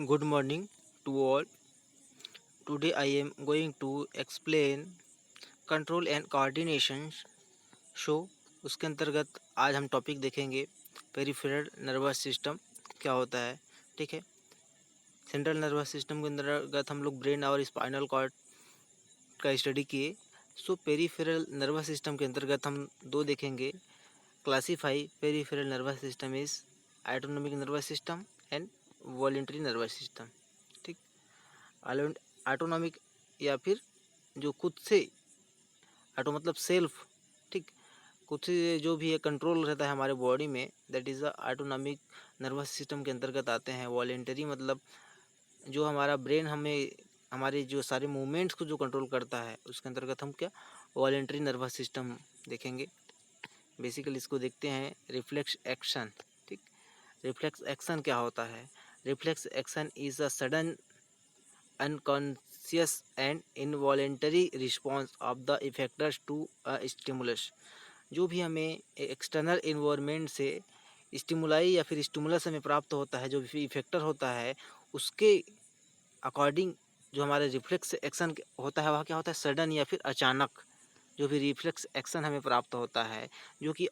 Good morning to all. Today I am going to explain control and coordination show. उसके अंतर्गत आज हम topic देखेंगे पेरिफेरल नर्वस सिस्टम क्या होता है। ठीक है, सेंट्रल नर्वस सिस्टम के अंतर्गत हम लोग ब्रेन और स्पाइनल कॉर्ड का स्टडी किए। सो पेरिफेरल नर्वस सिस्टम के अंतर्गत हम दो देखेंगे। Classify peripheral nervous system is autonomic nervous system and voluntary nervous system. ठीक, ऑटोनॉमिक या फिर जो खुद से, ऑटो मतलब सेल्फ, ठीक, खुद से जो भी है कंट्रोल रहता है हमारे बॉडी में, that is the autonomic nervous system के अंतर्गत आते हैं। वॉलेंटरी मतलब जो हमारा ब्रेन हमें हमारे जो सारे मूवमेंट्स को जो कंट्रोल करता है, उसके अंतर्गत हम क्या वॉलेंटरी नर्वस सिस्टम देखेंगे। बेसिकली इसको देखते हैं रिफ्लेक्स एक्शन। ठीक, रिफ्लेक्स एक्शन क्या होता है? Reflex action is a sudden unconscious and involuntary response of the effectors to a stimulus। जो भी हमें एक्सटर्नल इन्वायरमेंट से स्टिमुलाई या फिर स्टिमुलस हमें प्राप्त होता है, जो भी इफेक्टर होता है, उसके अकॉर्डिंग जो हमारा रिफ्लेक्स एक्शन होता है वह क्या होता है? सडन या फिर अचानक जो भी रिफ्लेक्स एक्शन हमें प्राप्त होता है, जो कि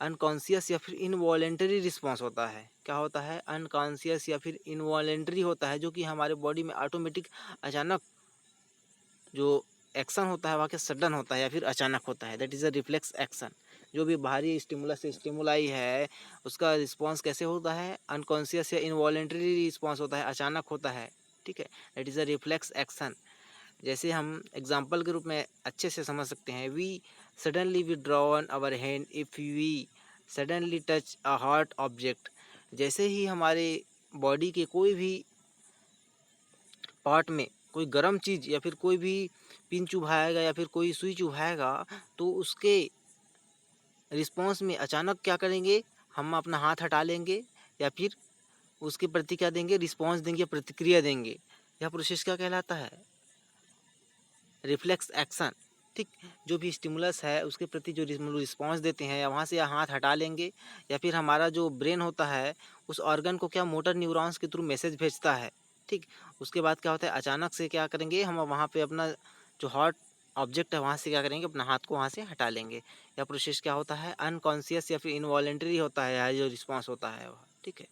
अनकॉन्शियस या फिर इनवॉलेंटरी रिस्पॉन्स होता है। क्या होता है? अनकॉन्शियस या फिर इनवॉलेंटरी होता है, जो कि हमारे बॉडी में ऑटोमेटिक अचानक जो एक्शन होता है वह क्या सडन होता है या फिर अचानक होता है। That is a reflex action. जो भी बाहरी स्टिमुलस से स्टिमुलाई है, उसका रिस्पॉन्स कैसे होता है? अनकॉन्शियस या इनवॉलेंटरी रिस्पॉन्स होता है, अचानक होता है। ठीक है, that is a reflex action. जैसे हम एग्जाम्पल के रूप में अच्छे से समझ सकते हैं, we suddenly withdrawn our hand if we suddenly touch a hot object. जैसे ही हमारे बॉडी के कोई भी पार्ट में कोई गर्म चीज़ या फिर कोई भी पिन चुभाएगा या फिर कोई सुई चुभाएगा, तो उसके रिस्पॉन्स में अचानक क्या करेंगे? हम अपना हाथ हटा लेंगे या फिर उसके प्रति क्या देंगे? रिस्पॉन्स देंगे, प्रतिक्रिया देंगे। यह प्रोसेस क्या कहलाता है? Reflex action. ठीक, जो भी स्टिमुलस है उसके प्रति जो रिस्पॉन्स देते हैं, या वहाँ से या हाथ हटा लेंगे, या फिर हमारा जो ब्रेन होता है उस ऑर्गन को क्या मोटर न्यूरॉन्स के थ्रू मैसेज भेजता है। ठीक, उसके बाद क्या होता है? अचानक से क्या करेंगे? हम वहाँ पे अपना जो हॉट ऑब्जेक्ट है वहाँ से क्या करेंगे? अपना हाथ को वहाँ से हटा लेंगे। यह प्रोसेस क्या होता है? अनकॉन्शियस या फिर इनवॉलेंटरी होता है। यह जो रिस्पॉन्स होता है वह, ठीक है,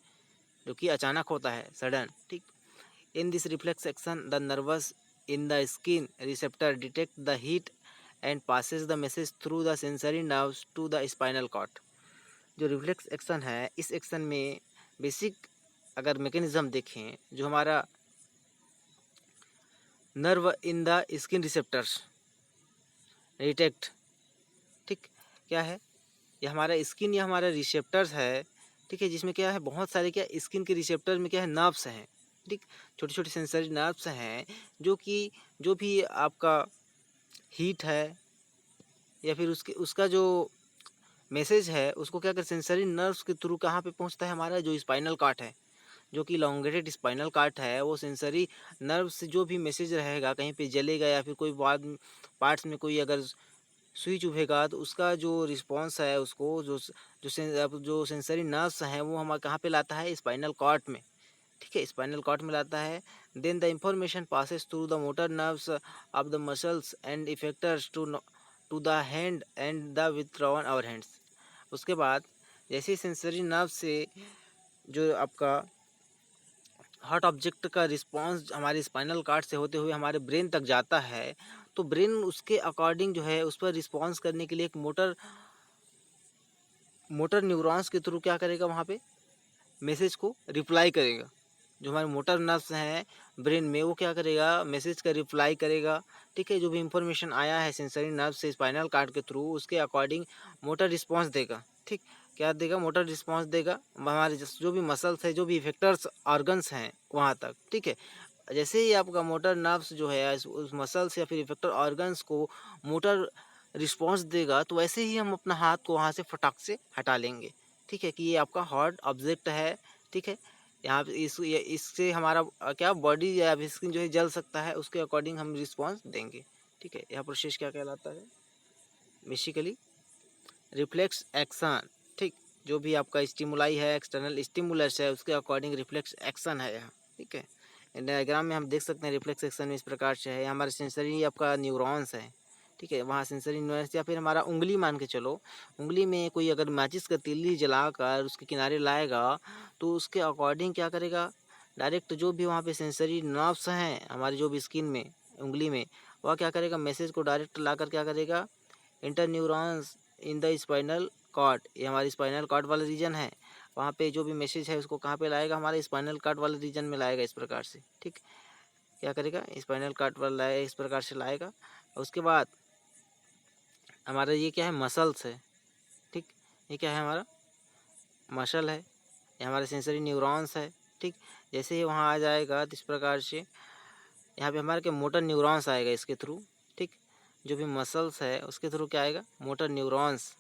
जो कि अचानक होता है, सडन। ठीक, in this reflex action the nervous in the skin receptor detect the heat and passes the message through the sensory nerves to the spinal cord। जो रिफ्लेक्स एक्शन है, इस एक्शन में बेसिक अगर मैकेनिज्म देखें, जो हमारा nerve in the skin receptors detect, ठीक, क्या है? ये हमारा स्किन या हमारा रिसेप्टर्स है। ठीक है, जिसमें क्या है? बहुत सारे क्या स्किन के रिसेप्टर में क्या है? नर्व्स हैं। ठीक, छोटे छोटे सेंसरी नर्व्स हैं, जो कि जो भी आपका हीट है या फिर उसके उसका जो मैसेज है उसको क्या कर सेंसरी नर्व्स के थ्रू कहाँ पे पहुँचता है? हमारा जो स्पाइनल कार्ड है, जो कि लॉन्गेटेड स्पाइनल कार्ड है, वो सेंसरी नर्व से जो भी मैसेज रहेगा, कहीं पे जलेगा या फिर कोई बाद पार्ट्स में कोई अगर सुई चुभेगा, तो उसका जो रिस्पॉन्स है उसको जो सेंसरी नर्व्स हैं वो हमारे कहाँ पे लाता है? स्पाइनल कॉर्ड में। ठीक है, स्पाइनल कॉर्ड में लाता है। Then the information passes through the motor nerves of the muscles and effectors to the hand and the withdrawn our hands. उसके बाद जैसे सेंसरी नर्व से जो आपका हॉट ऑब्जेक्ट का रिस्पॉन्स हमारे स्पाइनल कार्ड से होते हुए हमारे ब्रेन तक जाता है, तो ब्रेन उसके अकॉर्डिंग जो है उस पर रिस्पॉन्स करने के लिए एक मोटर मोटर न्यूरॉन्स के थ्रू क्या करेगा? वहाँ पे मैसेज को रिप्लाई करेगा। जो हमारे मोटर नर्व्स हैं ब्रेन में, वो क्या करेगा? मैसेज का रिप्लाई करेगा। ठीक है, जो भी इंफॉर्मेशन आया है सेंसरी नर्व से स्पाइनल कार्ड के थ्रू, उसके अकॉर्डिंग मोटर रिस्पॉन्स देगा। ठीक, क्या देगा? मोटर रिस्पॉन्स देगा हमारे जो भी मसल्स है, जो भी इफेक्टर्स ऑर्गन्स हैं वहाँ तक। ठीक है, जैसे ही आपका मोटर नर्व्स जो है उस मसल्स या फिर इफेक्टर ऑर्गन्स को मोटर रिस्पॉन्स देगा, तो वैसे ही हम अपना हाथ को वहाँ से फटाक से हटा लेंगे। ठीक है, कि ये आपका हॉट ऑब्जेक्ट है। ठीक है, यहाँ पे इससे हमारा क्या बॉडी या स्किन जो है जल सकता है, उसके अकॉर्डिंग हम रिस्पॉन्स देंगे। ठीक है, यह प्रोसेस क्या कहलाता है? Basically reflex action. ठीक, जो भी आपका स्टिमुलाई है, एक्सटर्नल स्टिमुलस है, उसके अकॉर्डिंग रिफ्लेक्स एक्शन है यहाँ, ठीक है। डायग्राम में हम देख सकते हैं रिफ्लेक्स एक्शन में इस प्रकार से है, हमारे सेंसरी आपका न्यूरॉन्स है, ठीक है। वहाँ सेंसरी न्यूरॉन्स या फिर हमारा उंगली मान के चलो, उंगली में कोई अगर माचिस का तीली जलाकर उसके किनारे लाएगा तो उसके अकॉर्डिंग क्या करेगा, डायरेक्ट जो भी वहाँ पे सेंसरी नर्व्स हैं हमारी जो भी स्किन में, उंगली में, वह क्या करेगा, मैसेज को डायरेक्ट लाकर क्या करेगा, interneurons in the spinal cord, ये हमारी स्पाइनल कॉर्ड वाला रीजन है, वहाँ पे जो भी मैसेज है उसको कहाँ पे लाएगा, हमारे स्पाइनल कॉर्ड वाले रीजन में लाएगा इस प्रकार से, ठीक। क्या करेगा, स्पाइनल कॉर्ड वाला लाएगा, इस प्रकार से लाएगा। उसके बाद हमारा ये क्या है, मसल्स है, ठीक। ये क्या है, हमारा मसल है, ये हमारे सेंसरी न्यूरॉन्स है, ठीक। जैसे ही वहाँ आ जाएगा तो इस प्रकार से यहाँ पे हमारे क्या मोटर न्यूरॉन्स आएगा इसके थ्रू, ठीक। जो भी मसल्स है उसके थ्रू क्या आएगा, मोटर न्यूरॉन्स,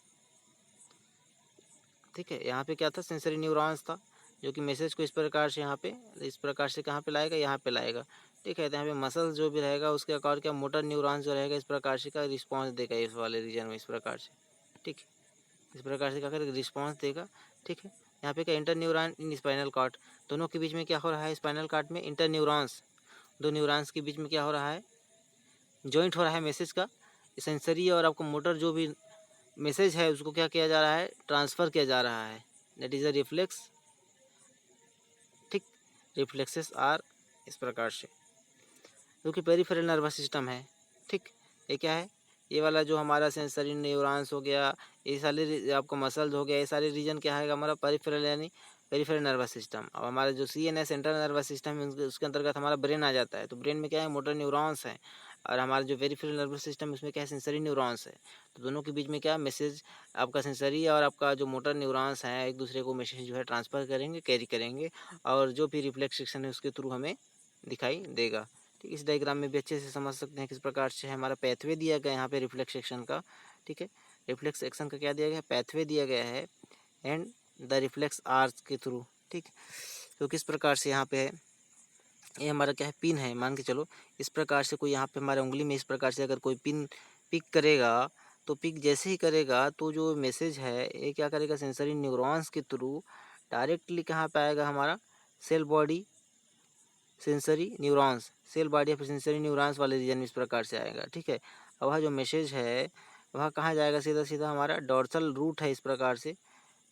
ठीक है। यहाँ पे क्या था, सेंसरी न्यूरॉन्स था जो कि मैसेज को इस प्रकार से यहाँ पे, इस प्रकार से कहाँ पे लाएगा, यहाँ पे लाएगा, ठीक है। तो यहाँ पे मसल्स जो भी रहेगा उसके अकॉर्ड क्या मोटर न्यूरॉन्स जो रहेगा इस प्रकार से का रिस्पॉन्स देगा इस वाले रीजन में, इस प्रकार से, ठीक। इस प्रकार से क्या करेगा, रिस्पॉन्स देगा, ठीक है। यहाँ पे क्या इंटर न्यूरॉन इन स्पाइनल कॉर्ड, दोनों के बीच में क्या हो रहा है, स्पाइनल कॉर्ड में इंटर न्यूरॉन्स, दो न्यूरॉन्स के बीच में क्या हो रहा है, जॉइंट हो रहा है मैसेज का, सेंसरी और आपको मोटर जो भी मैसेज है उसको क्या किया जा रहा है, ट्रांसफ़र किया जा रहा है, दैट इज़ अ रिफ्लेक्स, ठीक। रिफ्लेक्सेस आर इस प्रकार से, जो कि पेरिफेरल नर्वस सिस्टम है, ठीक। ये क्या है, ये वाला जो हमारा सेंसरी न्यूरॉन्स हो गया, ये सारे आपको मसल्स हो गया, ये सारे रीजन क्या है हमारा पेरिफेरल, यानी पेरिफेरल नर्वस सिस्टम। अब हमारा जो CNS सेंट्रल नर्वस सिस्टम है उसके अंतर्गत हमारा ब्रेन आ जाता है, तो ब्रेन में क्या है, मोटर न्यूरॉन्स है, और हमारा जो पेरिफेरल नर्वस सिस्टम है उसमें क्या है, सेंसरी न्यूरॉन्स है। तो दोनों के बीच में क्या मैसेज, आपका सेंसरी और आपका जो मोटर न्यूरॉन्स हैं एक दूसरे को मैसेज जो है ट्रांसफ़र करेंगे, कैरी करेंगे, और जो भी रिफ्लेक्स सेक्शन है उसके थ्रू हमें दिखाई देगा, ठीक। इस डायग्राम में भी अच्छे से समझ सकते हैं किस प्रकार से हमारा पैथवे दिया गया है यहाँ पे रिफ्लेक्स एक्शन का, ठीक है। रिफ्लेक्स एक्शन का क्या दिया गया है, पैथवे दिया गया है, एंड द रिफ्लेक्स आर्च के थ्रू, ठीक। तो किस प्रकार से यहाँ पे है, ये हमारा क्या है, पिन है, मान के चलो इस प्रकार से कोई यहाँ पे हमारे उंगली में इस प्रकार से अगर कोई पिन पिक करेगा, तो पिक जैसे ही करेगा तो जो मैसेज है ये क्या करेगा, सेंसरी न्यूरॉन्स के थ्रू डायरेक्टली कहाँ पे आएगा, हमारा cell body sensory neurons, cell body या फिर सेंसरी न्यूरॉन्स वाले रीजन में इस प्रकार से आएगा, ठीक है। अब वह जो मैसेज है वह कहाँ जाएगा, सीधा सीधा हमारा डॉर्सल रूट है इस प्रकार से,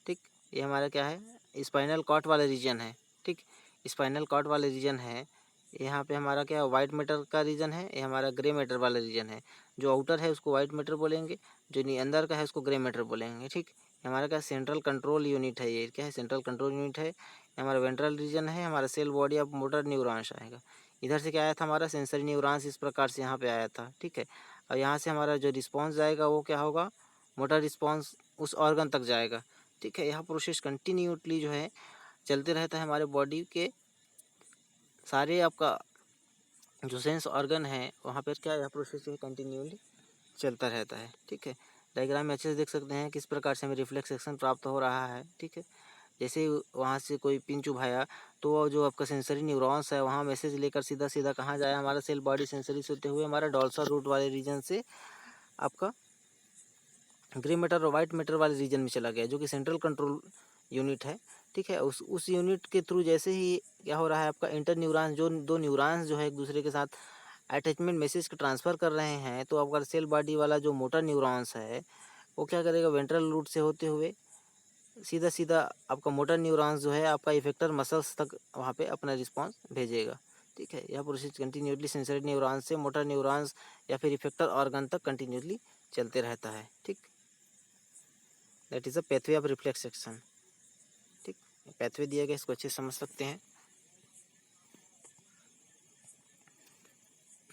ठीक। ये हमारा क्या है, स्पाइनल कॉर्ड वाला रीजन है, ठीक। स्पाइनल कॉर्ड वाले रीजन है, यहाँ पे हमारा क्या वाइट मैटर का रीजन है, ये हमारा ग्रे मैटर वाला रीजन है। जो आउटर है उसको वाइट मैटर बोलेंगे, जो अंदर का है उसको ग्रे मैटर बोलेंगे, ठीक। हमारा क्या सेंट्रल कंट्रोल यूनिट है, ये क्या है, सेंट्रल कंट्रोल यूनिट है, हमारा वेंट्रल रीजन है, हमारा cell body of motor neurons आएगा। इधर से क्या आया था, हमारा सेंसरी न्यूरॉन्स इस प्रकार से यहाँ पे आया था, ठीक है। और यहाँ से हमारा जो रिस्पॉन्स जाएगा वो क्या होगा, मोटर रिस्पॉन्स उस ऑर्गन तक जाएगा, ठीक है। यह प्रोसेस कंटिन्यूटली जो है चलते रहता है हमारे बॉडी के सारे आपका जो सेंस ऑर्गन है वहाँ पर क्या, यह प्रोसेस जो है कंटिन्यूली चलता रहता है, ठीक है। डायग्राम में अच्छे से देख सकते हैं किस प्रकार से हमें रिफ्लेक्स एक्शन प्राप्त हो रहा है, ठीक है। जैसे ही वहाँ से कोई पिन चुभाया तो वो जो आपका सेंसरी न्यूरॉन्स है वहाँ मैसेज लेकर सीधा सीधा कहाँ जाए, हमारा सेल बॉडी सेंसरी से होते हुए हमारा डॉर्सल रूट वाले रीजन से आपका ग्रे मैटर और वाइट मैटर वाले रीजन में चला गया, जो कि सेंट्रल कंट्रोल यूनिट है, ठीक है। उस यूनिट के थ्रू जैसे ही क्या हो रहा है, आपका इंटर न्यूरॉन्स, जो दो न्यूरॉन्स जो है एक दूसरे के साथ अटैचमेंट मैसेज को ट्रांसफ़र कर रहे हैं, तो आपका सेल बॉडी वाला जो मोटर न्यूरॉन्स है वो क्या करेगा, वेंट्रल रूट से होते हुए सीधा सीधा आपका मोटर न्यूरॉन्स जो है आपका इफेक्टर मसल्स तक वहाँ पे अपना रिस्पांस भेजेगा, ठीक है। यह प्रोसेस कंटिन्यूसली सेंसरी न्यूरॉन्स से मोटर न्यूरॉन्स या फिर इफेक्टर ऑर्गन तक कंटिन्यूसली चलते रहता है, ठीक। That is a pathway of reflex action, ठीक। पैथवे दिया गया, इसको अच्छे से समझ सकते हैं।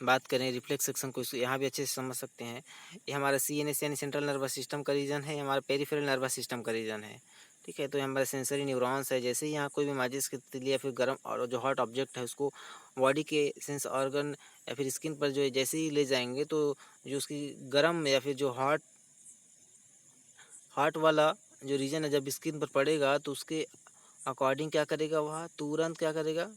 बात करें रिफ्लेक्स सेक्शन को, इसको यहाँ भी अच्छे से समझ सकते हैं। ये हमारा CNS यानी सेंट्रल नर्वस सिस्टम का रीजन है, हमारा पेरिफेरल नर्वस सिस्टम का रीजन है, ठीक है। तो हमारे सेंसरी न्यूरॉन्स है, जैसे ही यहाँ कोई भी माचिस की तीली या फिर गर्म और जो हॉट ऑब्जेक्ट है उसको बॉडी के सेंस ऑर्गन या फिर स्किन पर जो है जैसे ही ले जाएंगे, तो जो उसकी गर्म या फिर जो हॉट हॉट वाला जो रीजन है जब स्किन पर पड़ेगा तो उसके अकॉर्डिंग क्या करेगा, वह तुरंत क्या करेगा,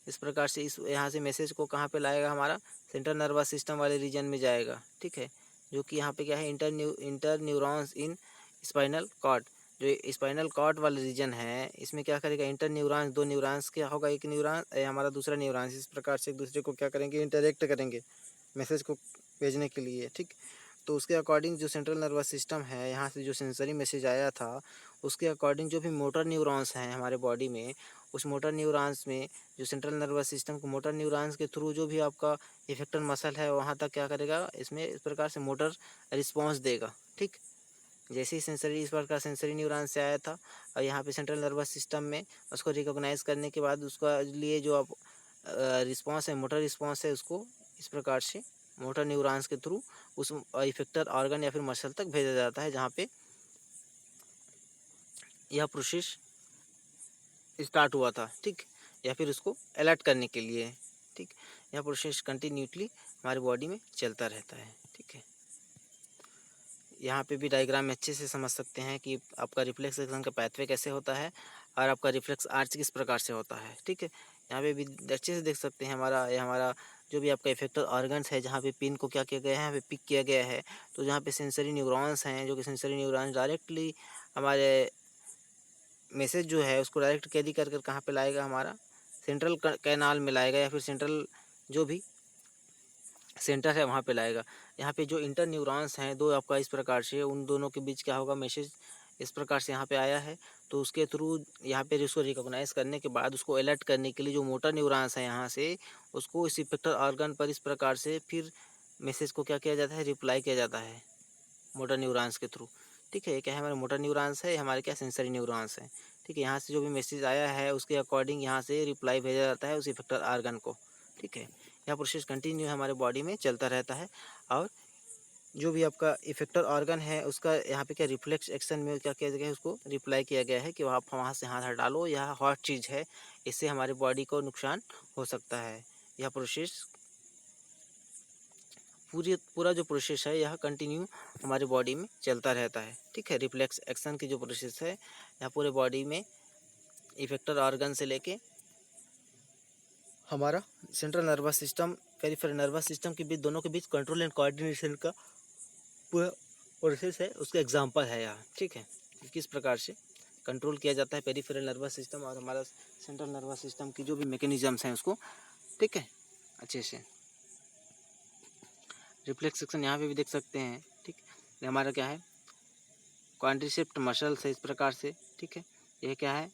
इस प्रकार से इस यहाँ से मैसेज को कहाँ पे लाएगा, हमारा सेंट्रल नर्वस सिस्टम वाले रीजन में जाएगा, ठीक है। जो कि यहाँ पे क्या है, इंटर न्यूरॉन्स इन स्पाइनल कॉर्ड, जो स्पाइनल कॉर्ड वाला रीजन है, इसमें क्या करेगा, इंटर न्यूरॉन्स, दो न्यूरॉन्स क्या होगा, एक न्यूरॉन हमारा दूसरा न्यूरॉन्स इस प्रकार से एक दूसरे को क्या करेंगे, इंटरेक्ट करेंगे मैसेज को भेजने के लिए, ठीक। तो उसके अकॉर्डिंग जो सेंट्रल नर्वस सिस्टम है, यहाँ से जो सेंसरी मैसेज आया था, उसके अकॉर्डिंग जो भी मोटर न्यूरॉन्स हैं हमारे बॉडी में, उस मोटर न्यूरॉन्स में जो सेंट्रल नर्वस सिस्टम को मोटर न्यूरॉन्स के थ्रू जो भी आपका इफेक्टर मसल है वहाँ तक क्या करेगा, इसमें इस प्रकार से मोटर रिस्पॉन्स देगा, ठीक। जैसे ही सेंसरी इस प्रकार सेंसरी न्यूरॉन से आया था और यहाँ पे सेंट्रल नर्वस सिस्टम में उसको रिकॉग्नाइज करने के बाद उसका लिए जो आप रिस्पॉन्स है, मोटर रिस्पॉन्स है, उसको इस प्रकार से मोटर न्यूरॉन्स के थ्रू उस इफेक्टर ऑर्गन या फिर मसल तक भेजा जाता है, जहाँ पे यह प्रोसेस स्टार्ट हुआ था, ठीक। या फिर उसको अलर्ट करने के लिए, ठीक। यह प्रोसेस कंटिन्यूटली हमारी बॉडी में चलता रहता है, ठीक है। यहाँ पे भी डायग्राम में अच्छे से समझ सकते हैं कि आपका रिफ्लेक्स एक्शन का पैथवे कैसे होता है और आपका रिफ्लेक्स आर्च किस प्रकार से होता है, ठीक है। यहाँ पे भी अच्छे से देख सकते हैं हमारा जो भी आपका इफेक्टर ऑर्गन्स है, जहाँ पे पिन को क्या किया गया है, यहाँ पे पिक किया गया है। तो जहाँ पे सेंसरी न्यूरॉन्स हैं, जो कि सेंसरी न्यूरॉन्स डायरेक्टली हमारे मैसेज जो है उसको डायरेक्ट कैरी कर कर कहाँ पे लाएगा, हमारा सेंट्रल कैनाल में लाएगा या फिर सेंट्रल जो भी सेंटर है वहाँ पे लाएगा। यहाँ पे जो इंटर न्यूरॉन्स हैं दो आपका, इस प्रकार से उन दोनों के बीच क्या होगा, मैसेज इस प्रकार से यहाँ पे आया है। तो उसके थ्रू यहाँ पे उसको रिकॉग्नाइज करने के बाद उसको अलर्ट करने के लिए जो मोटर न्यूरॉन्स हैं यहाँ से, उसको इस इफेक्टर ऑर्गन पर इस प्रकार से फिर मैसेज को क्या किया जाता है, रिप्लाई किया जाता है मोटर न्यूरॉन्स के थ्रू, ठीक है। ये क्या है, हमारे मोटर न्यूरॉन्स है, हमारे क्या सेंसरी न्यूरॉन्स हैं, ठीक है। यहाँ से जो भी मैसेज आया है उसके अकॉर्डिंग यहाँ से रिप्लाई भेजा जाता है उस इफेक्टर ऑर्गन को, ठीक है। यह प्रोसेस कंटिन्यू हमारे बॉडी में चलता रहता है। और जो भी आपका इफेक्टर ऑर्गन है उसका यहाँ पे क्या रिफ्लेक्स एक्शन में क्या किया गया है, उसको रिप्लाई किया गया है कि आप वहाँ से हाथ हटा लो, यह हॉट चीज़ है, इससे हमारे बॉडी को नुकसान हो सकता है। यह प्रोसेस पूरा जो प्रोसेस है यह कंटिन्यू हमारी बॉडी में चलता रहता है, ठीक है। रिफ्लेक्स एक्शन की जो प्रोसेस है यह पूरे बॉडी में इफेक्टर ऑर्गन से लेके हमारा central nervous system, peripheral nervous system के बीच, दोनों के बीच कंट्रोल एंड कोऑर्डिनेशन का पूरा प्रोसेस है, उसका एग्जांपल है यहाँ, ठीक है। किस प्रकार से कंट्रोल किया जाता है पेरिफेरल नर्वस सिस्टम और हमारा सेंट्रल नर्वस सिस्टम की जो भी मैकेनिज्म्स हैं उसको, ठीक है, अच्छे से। रिफ्लेक्स एक्शन यहाँ पे भी देख सकते हैं, ठीक। ये हमारा क्या है, क्वाड्रिसेप्स मसल्स है इस प्रकार से, ठीक है। ये क्या है,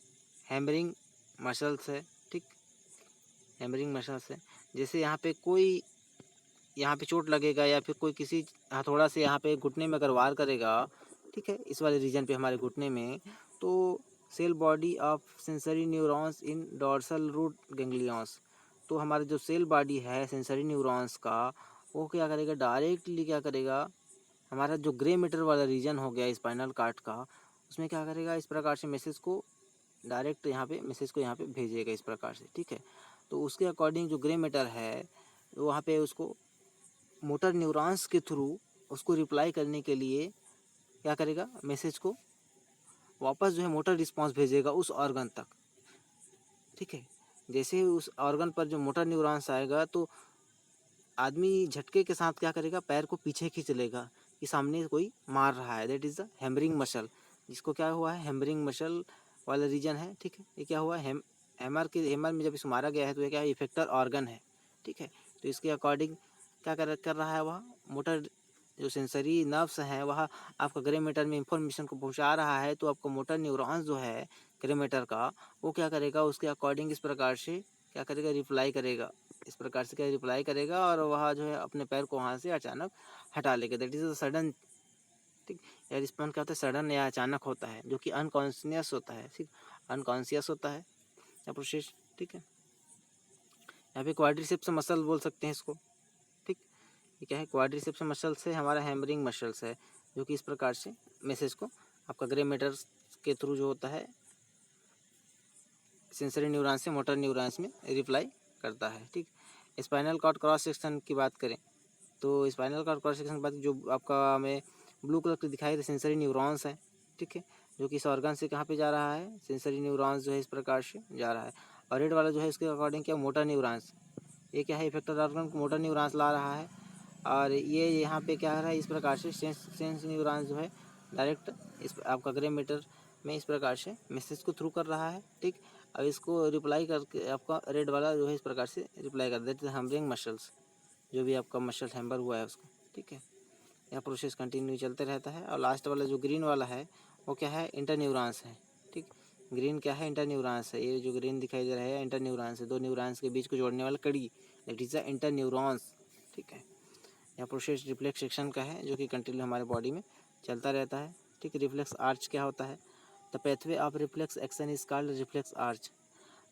हैमरिंग मसल्स है, ठीक, हैमरिंग मसल्स है। जैसे यहाँ पे चोट लगेगा या फिर कोई किसी हथौड़ा से यहाँ पे घुटने में अगर वार करेगा, ठीक है, इस वाले रीजन पे हमारे घुटने में, तो cell body of sensory neurons in dorsal root ganglions, तो हमारा जो सेल बॉडी है सेंसरी न्यूरॉन्स का, वो क्या करेगा, डायरेक्टली क्या करेगा, हमारा जो ग्रे मैटर वाला रीजन हो गया स्पाइनल कॉर्ड का, उसमें क्या करेगा, इस प्रकार से मैसेज को डायरेक्ट यहाँ पे मैसेज को यहाँ पे भेजेगा इस प्रकार से, ठीक है। तो उसके अकॉर्डिंग जो ग्रे मैटर है वहाँ पे उसको मोटर न्यूरॉन्स के थ्रू उसको रिप्लाई करने के लिए क्या करेगा, मैसेज को वापस जो है मोटर रिस्पांस भेजेगा उस ऑर्गन तक, ठीक है। जैसे ही उस ऑर्गन पर जो मोटर न्यूरॉन्स आएगा तो आदमी झटके के साथ क्या करेगा, पैर को पीछे खींच लेगा कि सामने कोई मार रहा है, that is the hammering muscle, जिसको क्या हुआ है, हैमरिंग मसल वाला रीजन है, ठीक है। ये क्या हुआ, हैमर में जब इसको मारा गया है तो ये क्या है, इफेक्टर ऑर्गन है, ठीक है। तो इसके अकॉर्डिंग क्या कर रहा है, वह मोटर जो सेंसरी नर्व्स हैं वह आपका ग्रे मैटर में इंफॉर्मेशन को पहुंचा रहा है। तो आपका मोटर न्यूरॉन्स जो है ग्रे मैटर का, वो क्या करेगा, उसके अकॉर्डिंग इस प्रकार से क्या करेगा, रिप्लाई करेगा, इस प्रकार से क्या रिप्लाई करेगा और वह जो है अपने पैर को वहाँ से अचानक हटा लेगा, दैट इज़ अ सडन, ठीक। यह रिस्पॉन्स क्या होता है, सडन या अचानक होता है, जो कि अनकॉन्शियस होता है, ठीक, अनकॉन्शियस होता है या प्रोसेस, ठीक है। यहाँ पे क्वाड्रिसेप्स मसल बोल सकते हैं इसको, ठीक। ये क्या है, क्वाड्रिसेप्स मसल से हमारा हैमरिंग मसल्स है, जो कि इस प्रकार से मैसेज को आपका ग्रे मैटर के थ्रू जो होता है सेंसरी न्यूरॉन्स से मोटर न्यूरॉन्स में रिप्लाई करता है, ठीक। स्पाइनल कॉर्ड क्रॉस सेक्शन की बात करें तो स्पाइनल कॉर्ड क्रॉस सेक्शन के बाद जो आपका हमें ब्लू कलर की दिखाई दे सेंसरी न्यूरॉन्स है, ठीक है, जो कि इस ऑर्गन से कहाँ पे जा रहा है, सेंसरी न्यूरॉन्स जो है इस प्रकार से जा रहा है। और रेड वाला जो है इसके अकॉर्डिंग क्या, मोटर न्यूरॉन्स, ये क्या है, इफेक्टर ऑर्गन को मोटर न्यूरॉन्स ला रहा है। और ये यहाँ पे क्या है, इस प्रकार से सेंस न्यूरॉन्स जो है डायरेक्ट इस आपका ग्रे मैटर में इस प्रकार से मैसेज को थ्रू कर रहा है। ठीक, अब इसको रिप्लाई करके आपका रेड वाला जो है इस प्रकार से रिप्लाई कर देते हैं हैमरिंग मसल्स, जो भी आपका मसल हैम्बर हुआ है उसको। ठीक है, यह प्रोसेस कंटिन्यू चलते रहता है। और लास्ट वाला जो ग्रीन वाला है वो क्या है, इंटरन्यूरॉन्स है। ठीक, ग्रीन क्या है, इंटरन्यूरॉन्स है। ये जो ग्रीन दिखाई दे रहा है इंटरन्यूरॉन्स है, दो न्यूरॉन्स के बीच को जोड़ने वाला कड़ी, दैट इज द इंटरन्यूरॉन्स। ठीक है, यह प्रोसेस रिफ्लेक्स सेक्शन का है जो कि कंटिन्यू हमारे बॉडी में चलता रहता है। ठीक, रिफ्लेक्स आर्च क्या होता है, the pathway of reflex action is called reflex arch.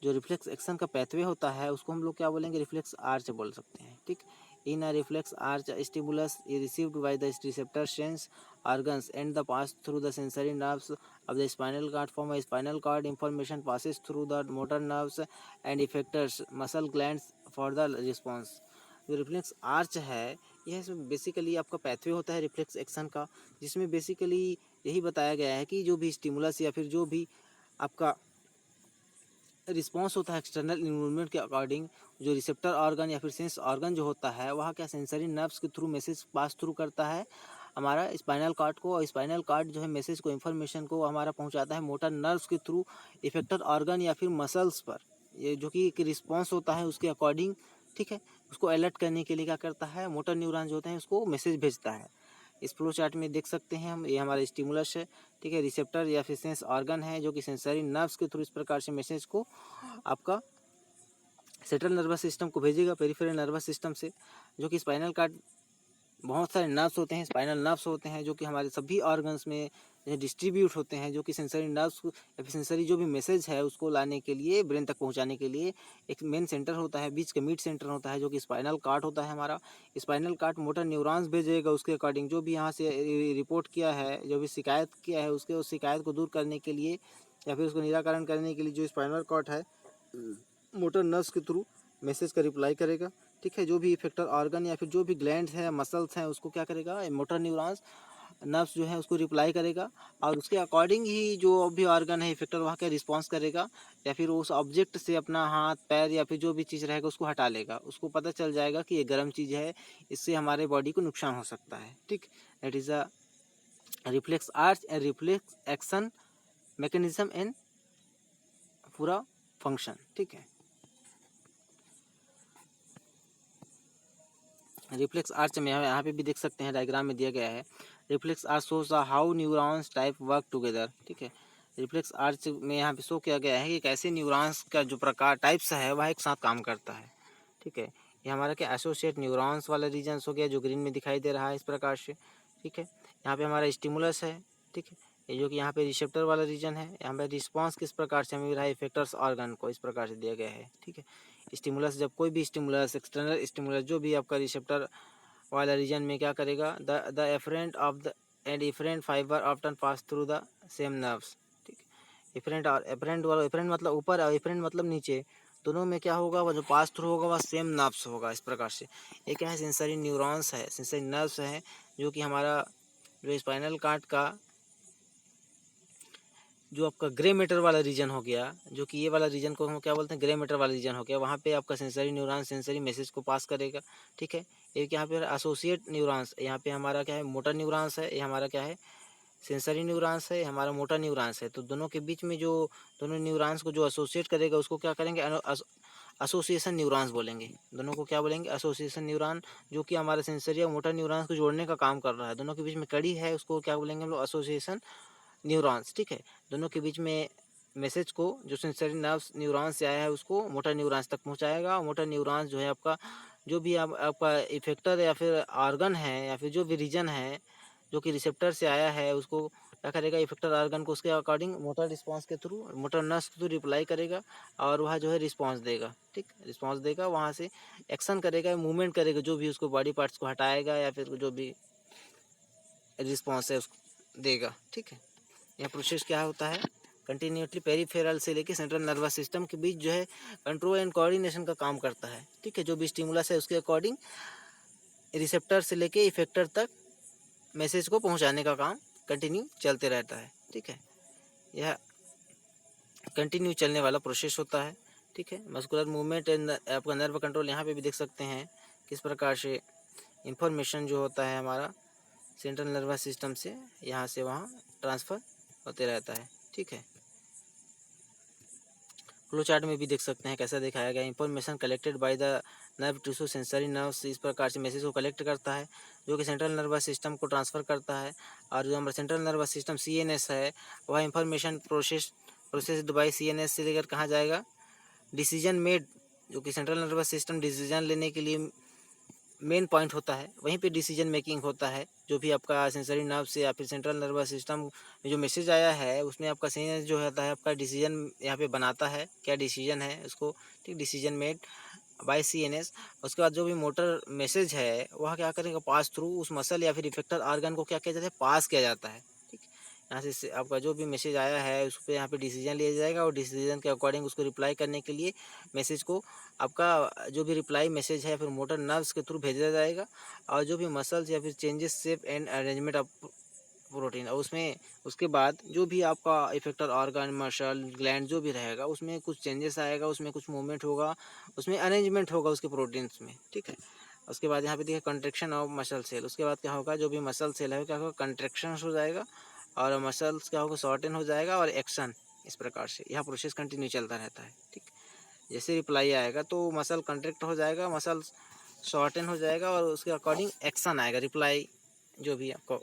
जो रिफ्लेक्स एक्शन का पैथवे होता है उसको हम लोग क्या बोलेंगे, रिफ्लेक्स आर्च बोल सकते हैं। ठीक, in a reflex arc stimulus is received by the receptor sense organs and the pass through the sensory nerves of the spinal cord. From a spinal cord information passes through the motor nerves and effectors muscle glands for the response. जो reflex arch है यह basically आपका pathway होता है reflex action का, जिसमें basically यही बताया गया है कि जो भी स्टिमुलस या फिर जो भी आपका रिस्पॉन्स होता है एक्सटर्नल इन्वायरमेंट के अकॉर्डिंग, जो रिसेप्टर ऑर्गन या फिर सेंस ऑर्गन जो होता है वह क्या सेंसरी नर्व्स के थ्रू मैसेज पास थ्रू करता है हमारा स्पाइनल कॉर्ड को, और स्पाइनल कॉर्ड जो है मैसेज को इन्फॉर्मेशन को हमारा पहुंचाता है मोटर नर्व्स के थ्रू इफेक्टर ऑर्गन या फिर मसल्स पर, ये जो कि एक रिस्पॉन्स होता है उसके अकॉर्डिंग। ठीक है, उसको अलर्ट करने के लिए क्या करता है, मोटर न्यूरॉन जो होते हैं उसको मैसेज भेजता है। इस फ्लो चार्ट में देख सकते हैं हम, ये हमारा स्टिमुलस है। ठीक है, रिसेप्टर या फिर सेंस ऑर्गन है जो कि सेंसरी नर्व्स के थ्रू इस प्रकार से मैसेज को आपका सेंट्रल नर्वस सिस्टम को भेजेगा पेरिफेरल नर्वस सिस्टम से, जो कि स्पाइनल कार्ड बहुत सारे नर्व्स होते हैं, स्पाइनल नर्व्स होते हैं जो कि हमारे सभी ऑर्गन्स में डिस्ट्रीब्यूट होते हैं, जो कि सेंसरी नर्व्स या फिर सेंसरी जो भी मैसेज है उसको लाने के लिए ब्रेन तक पहुंचाने के लिए एक मेन सेंटर होता है, बीच का मिड सेंटर होता है जो कि स्पाइनल कार्ड होता है हमारा। स्पाइनल कार्ड मोटर न्यूरॉन्स भेजेगा उसके अकॉर्डिंग, जो भी यहाँ से रिपोर्ट किया है, जो भी शिकायत किया है उसके उस शिकायत को दूर करने के लिए या फिर उसको निराकरण करने के लिए जो स्पाइनल कार्ड है मोटर नर्व्स के थ्रू मैसेज का रिप्लाई करेगा। ठीक है, जो भी इफेक्टर ऑर्गन या फिर जो भी ग्लैंड्स हैं मसल्स हैं उसको क्या करेगा, मोटर न्यूरॉन्स नर्व्स जो है उसको रिप्लाई करेगा, और उसके अकॉर्डिंग ही जो भी ऑर्गन है इफेक्टर वहाँ का रिस्पॉन्स करेगा, या फिर उस ऑब्जेक्ट से अपना हाथ पैर या फिर जो भी चीज़ रहेगा उसको हटा लेगा। उसको पता चल जाएगा कि ये गर्म चीज़ है, इससे हमारे बॉडी को नुकसान हो सकता है। ठीक, that is a reflex arch and reflex action mechanism and पूरा फंक्शन। ठीक है, रिफ्लेक्स आर्च में यहाँ पे भी देख सकते हैं डायग्राम में दिया गया है, reflex arch shows how neurons type work together. ठीक है, रिफ्लेक्स आर्च में यहाँ पे शो किया गया है कि कैसे न्यूरॉन्स का जो प्रकार टाइप्स है वह एक साथ काम करता है। ठीक है, ये हमारा क्या एसोसिएट न्यूरॉन्स वाला रीजन हो गया जो ग्रीन में दिखाई दे रहा है इस प्रकार से। ठीक है, यहाँ पे हमारा स्टिमुलस है। ठीक है, ये जो कि यहाँ पे रिसेप्टर वाला रीजन है, यहाँ पे रिस्पॉन्स किस प्रकार से मिल रहा है इफेक्टर्स ऑर्गन को, इस प्रकार से दिया गया है। ठीक है, स्टिमुलस जब कोई भी स्टिमुलस एक्सटर्नल स्टिमुलस जो भी आपका रिसेप्टर वाला रीजन में क्या करेगा, the efferent of the and afferent fibre often pass through the same nerves. ठीक, इफरेंट और एफरेंट वाला, इफरेंट मतलब ऊपर और इफरेंट मतलब नीचे, दोनों में क्या होगा, वह जो पास थ्रू होगा वह सेम नर्व्स होगा इस प्रकार से। ये क्या है, सेंसरी न्यूरॉन्स है, सेंसरी नर्व्स है, जो कि हमारा जो स्पाइनल कार्ड का जो आपका ग्रे मैटर वाला रीजन हो गया, जो कि ये वाला रीजन को हम क्या बोलते हैं, ग्रे मैटर वाला रीजन हो गया, वहाँ पे आपका सेंसरी न्यूरॉन सेंसरी मैसेज को पास करेगा। ठीक है, एक यहाँ पे एसोसिएट न्यूरॉन्स, यहाँ पे हमारा क्या है मोटर न्यूरॉन्स है, ये हमारा क्या है सेंसरी न्यूरॉन्स है, हमारा मोटर न्यूरॉन्स है। तो दोनों के बीच में जो दोनों न्यूरॉन्स को जो एसोसिएट करेगा उसको क्या करेंगे, एसोसिएशन न्यूरॉन्स बोलेंगे। दोनों को क्या बोलेंगे, एसोसिएशन न्यूरॉन, जो कि हमारे सेंसरी और मोटर न्यूरॉन्स को जोड़ने का काम कर रहा है। दोनों के बीच में कड़ी है, उसको क्या बोलेंगे हम लोग, एसोसिएशन न्यूरॉन्स। ठीक है, दोनों के बीच में मैसेज को जो सेंसरी नर्व्स न्यूरॉन्स से आया है उसको मोटर न्यूरॉन्स तक पहुंचाएगा। मोटर न्यूरॉन्स जो है आपका जो भी आपका इफेक्टर या फिर ऑर्गन है या फिर जो भी रीजन है जो कि रिसेप्टर से आया है उसको क्या करेगा, इफेक्टर ऑर्गन को उसके अकॉर्डिंग मोटर रिस्पॉन्स के थ्रू मोटर नर्व्स के थ्रू रिप्लाई करेगा, और वह जो है रिस्पॉन्स देगा। ठीक, रिस्पॉन्स देगा, वहाँ से एक्शन करेगा, मूवमेंट करेगा, जो भी उसको बॉडी पार्ट्स को हटाएगा या फिर जो भी रिस्पॉन्स है उसको देगा। ठीक है, यह प्रोसेस क्या होता है, कंटिन्यूसली पेरिफेरल से लेके सेंट्रल नर्वस सिस्टम के बीच जो है कंट्रोल एंड कोऑर्डिनेशन का काम करता है। ठीक है, जो भी स्टिमुलस है उसके अकॉर्डिंग रिसेप्टर से लेके इफेक्टर तक मैसेज को पहुंचाने का काम कंटिन्यू चलते रहता है। ठीक है, यह कंटिन्यू चलने वाला प्रोसेस होता है। ठीक है, मस्कुलर मूवमेंट एंड आपका नर्व कंट्रोल, यहाँ पे भी देख सकते हैं किस प्रकार से इंफॉर्मेशन जो होता है हमारा सेंट्रल नर्वस सिस्टम से यहाँ से वहाँ ट्रांसफ़र होते रहता है। ठीक। ठीक है। फ्लो चार्ट में भी देख सकते हैं कैसा दिखाया गया। Information collected by the nerve tissue sensory nerves इस प्रकार से मैसेज को कलेक्ट करता है, जो कि सेंट्रल नर्वस सिस्टम को ट्रांसफ़र करता है। और जो हमारा सेंट्रल नर्वस सिस्टम CNS है, वह इंफॉर्मेशन प्रोसेस्ड बाय CNS से लेकर कहाँ जाएगा, डिसीजन मेड, जो कि सेंट्रल नर्वस सिस्टम डिसीजन लेने के लिए मेन पॉइंट होता है, वहीं पे डिसीजन मेकिंग होता है। जो भी आपका सेंसरी नर्व से या फिर सेंट्रल नर्वस सिस्टम में जो मैसेज आया है, उसमें आपका सीएनएस जो होता है आपका डिसीजन यहाँ पे बनाता है, क्या डिसीजन है उसको, ठीक, डिसीजन मेड बाय सीएनएस। उसके बाद जो भी मोटर मैसेज है वह क्या करेगा, पास थ्रू उस मसल या फिर इफेक्टर ऑर्गन को क्या किया जाता है, पास किया जाता है, ठीक। यहाँ से आपका जो भी मैसेज आया है उस पर यहाँ पे डिसीजन लिया जाएगा, और डिसीजन के अकॉर्डिंग उसको रिप्लाई करने के लिए मैसेज को आपका जो भी रिप्लाई मैसेज है फिर मोटर नर्व्स के थ्रू भेजा जाएगा। और जो भी मसल्स या फिर changes shape and arrangement of protein, और उसमें उसके बाद जो भी आपका इफेक्टर ऑर्गन मसल ग्लैंड जो भी रहेगा उसमें कुछ चेंजेस आएगा, उसमें कुछ मूवमेंट होगा, उसमें अरेंजमेंट होगा उसके प्रोटीन्स में, ठीक है। उसके बाद यहाँ पे देखिए कंट्रैक्शन ऑफ मसल सेल। उसके बाद क्या होगा, जो भी मसल सेल है क्या होगा, कंट्रैक्शन हो जाएगा, और मसल्स क्या होगा, शॉर्टन हो जाएगा, और एक्शन। इस प्रकार से यह प्रोसेस कंटिन्यू चलता रहता है, ठीक। जैसे रिप्लाई आएगा तो मसल कंट्रैक्ट हो जाएगा, मसल शॉर्टन हो जाएगा, और उसके अकॉर्डिंग एक्शन आएगा, रिप्लाई जो भी आपको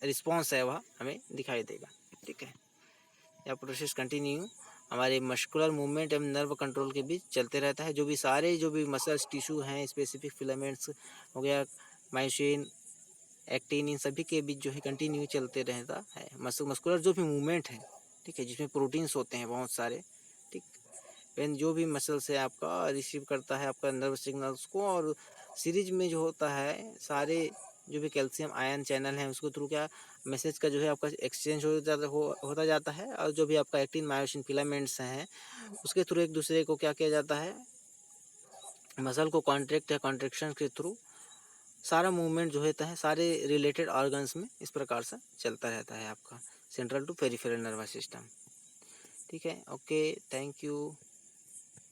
रिस्पॉन्स है वह हमें दिखाई देगा, ठीक है। यह प्रोसेस कंटिन्यू हमारे मस्कुलर मूवमेंट एवं नर्व कंट्रोल के बीच चलते रहता है। जो भी सारे जो भी मसल्स टिश्यू हैं, स्पेसिफिक फिलामेंट्स हो गया, मायोसिन, एक्टिन, इन सभी के बीच जो है कंटिन्यू चलते रहता है। मस्कुलर जो भी मूवमेंट है, ठीक है, जिसमें प्रोटीन्स होते हैं बहुत सारे, ठीक। पेन जो भी मसल से आपका रिसीव करता है आपका नर्व सिग्नल्स को, और सीरीज में जो होता है सारे जो भी कैल्शियम आयन चैनल हैं उसको थ्रू क्या मैसेज का जो है आपका एक्सचेंज होता जाता है। और जो भी आपका एक्टिन मायोसिन फिलामेंट्स हैं उसके थ्रू एक दूसरे को क्या किया जाता है, मसल को कॉन्ट्रैक्ट या कॉन्ट्रैक्शन के थ्रू सारा मूवमेंट जो होता है सारे रिलेटेड ऑर्गन्स में इस प्रकार से चलता रहता है आपका central to peripheral nervous system, ठीक है। Okay, thank you.